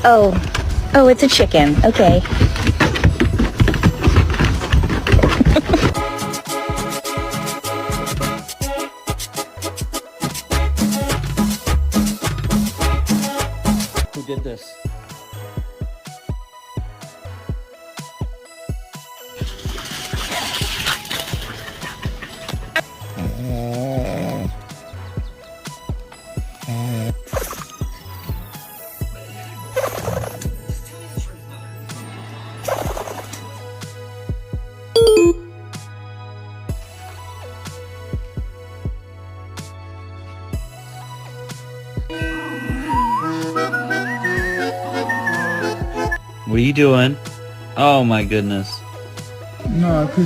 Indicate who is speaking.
Speaker 1: Oh. Oh, it's a chicken. Okay.
Speaker 2: Who did this? What are you doing? Oh my goodness.
Speaker 3: No, 'cause